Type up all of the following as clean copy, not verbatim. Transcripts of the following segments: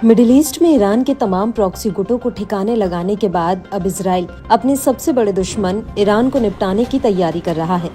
Middle east में Iran के तमाम प्रॉक्सी गुटों को ठिकाने लगाने के बाद अब इजराइल अपने सबसे बड़े दुश्मन ईरान को निपटाने की तैयारी कर रहा है।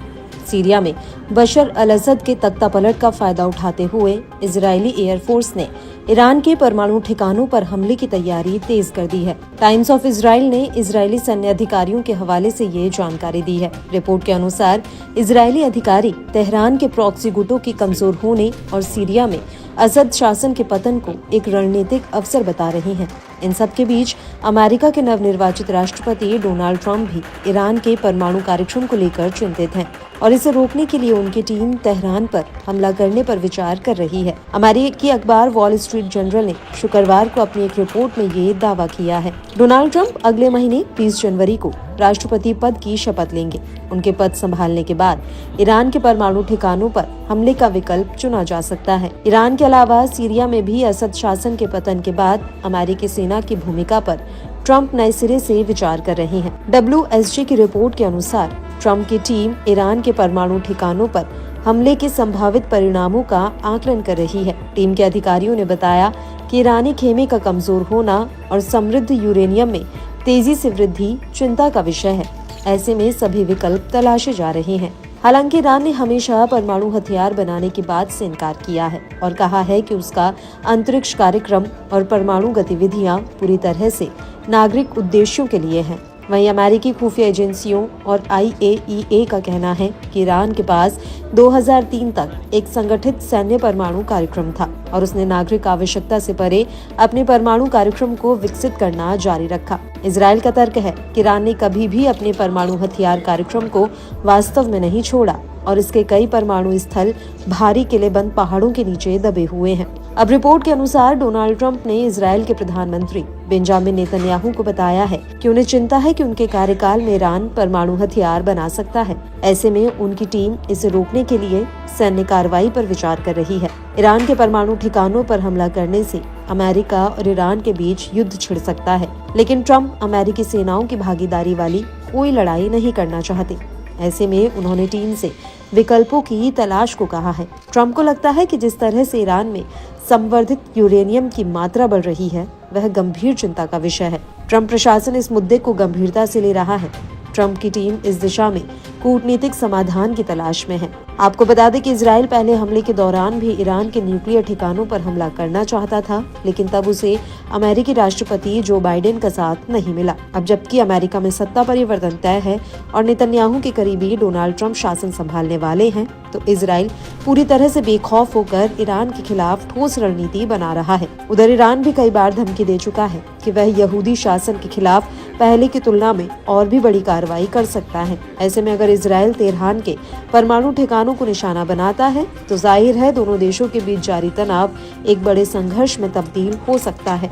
सीरिया में बशर अल असद के तख्तापलट का फायदा उठाते हुए इजरायली एयरफोर्स ने ईरान के परमाणु ठिकानों पर हमले की तैयारी तेज कर दी है। टाइम्स ऑफ इजराइल ने इजरायली सैन्य अधिकारियों के हवाले से ये जानकारी दी है। रिपोर्ट के अनुसार इजरायली अधिकारी तेहरान के प्रॉक्सी गुटों की कमजोर होने और सीरिया में असद शासन के पतन को एक रणनीतिक अवसर बता रहे हैं। इन सब के बीच अमेरिका के नवनिर्वाचित राष्ट्रपति डोनाल्ड ट्रंप भी ईरान के परमाणु कार्यक्रम को लेकर चिंतित हैं और इसे रोकने के लिए उनकी टीम तेहरान पर हमला करने पर विचार कर रही है। अमेरिकी अखबार वॉल स्ट्रीट जर्नल ने शुक्रवार को अपनी एक रिपोर्ट में ये दावा किया है। डोनाल्ड ट्रंप अगले महीने 20 जनवरी को राष्ट्रपति पद की शपथ लेंगे। उनके पद संभालने के बाद ईरान के परमाणु ठिकानों पर हमले का विकल्प चुना जा सकता है। ईरान के अलावा सीरिया में भी असद शासन के पतन के बाद अमेरिकी सेना की भूमिका पर ट्रंप नए सिरे से विचार कर रहे हैं। WSJ की रिपोर्ट के अनुसार ट्रंप की टीम ईरान के परमाणु ठिकानों पर हमले के संभावित परिणामों का आकलन कर रही है। टीम के अधिकारियों ने बताया कि ईरानी खेमे का कमजोर होना और समृद्ध यूरेनियम में तेजी से वृद्धि चिंता का विषय है। ऐसे में सभी विकल्प तलाशे जा रहे हैं। हालांकि ईरान ने हमेशा परमाणु हथियार बनाने की बात से इनकार किया है और कहा है कि उसका अंतरिक्ष कार्यक्रम और परमाणु गतिविधियां पूरी तरह से नागरिक उद्देश्यों के लिए हैं। वहीं अमेरिकी खुफिया एजेंसियों और IAEA का कहना है कि ईरान के पास 2003 तक एक संगठित सैन्य परमाणु कार्यक्रम था और उसने नागरिक आवश्यकता से परे अपने परमाणु कार्यक्रम को विकसित करना जारी रखा। इजरायल का तर्क है कि ईरान ने कभी भी अपने परमाणु हथियार कार्यक्रम को वास्तव में नहीं छोड़ा और इसके कई परमाणु स्थल भारी किलेबंद पहाड़ों के नीचे दबे हुए हैं। अब रिपोर्ट के अनुसार डोनाल्ड ट्रंप ने इजरायल के प्रधानमंत्री बेंजामिन नेतन्याहू को बताया है कि उन्हें चिंता है कि उनके कार्यकाल में ईरान परमाणु हथियार बना सकता है। ऐसे में उनकी टीम इसे रोकने के लिए सैन्य कार्रवाई पर विचार कर रही है। ईरान के परमाणु ठिकानों पर हमला करने से अमेरिका और ईरान के बीच युद्ध छिड़ सकता है, लेकिन ट्रंप अमेरिकी सेनाओं की भागीदारी वाली कोई लड़ाई नहीं करना चाहते। ऐसे में उन्होंने टीम से विकल्पों की तलाश को कहा है। ट्रंप को लगता है कि जिस तरह से ईरान में संवर्धित यूरेनियम की मात्रा बढ़ रही है वह गंभीर चिंता का विषय है। ट्रंप प्रशासन इस मुद्दे को गंभीरता से ले रहा है। ट्रंप की टीम इस दिशा में कूटनीतिक समाधान की तलाश में है। आपको बता दें कि इजरायल पहले हमले के दौरान भी ईरान के न्यूक्लियर ठिकानों पर हमला करना चाहता था, लेकिन तब उसे अमेरिकी राष्ट्रपति जो बाइडेन का साथ नहीं मिला। अब जबकि अमेरिका में सत्ता परिवर्तन तय है और नेतन्याहू के करीबी डोनाल्ड ट्रंप शासन संभालने वाले हैं, तो इजरायल पूरी तरह से बेखौफ होकर ईरान के खिलाफ ठोस रणनीति बना रहा है। उधर ईरान भी कई बार धमकी दे चुका है कि वह यहूदी शासन के खिलाफ पहले की तुलना में और भी बड़ी कार्रवाई कर सकता है। ऐसे में अगर इजरायल तेहरान के परमाणु ठिकानों को निशाना बनाता है तो जाहिर है दोनों देशों के बीच जारी तनाव एक बड़े संघर्ष में तब्दील हो सकता है।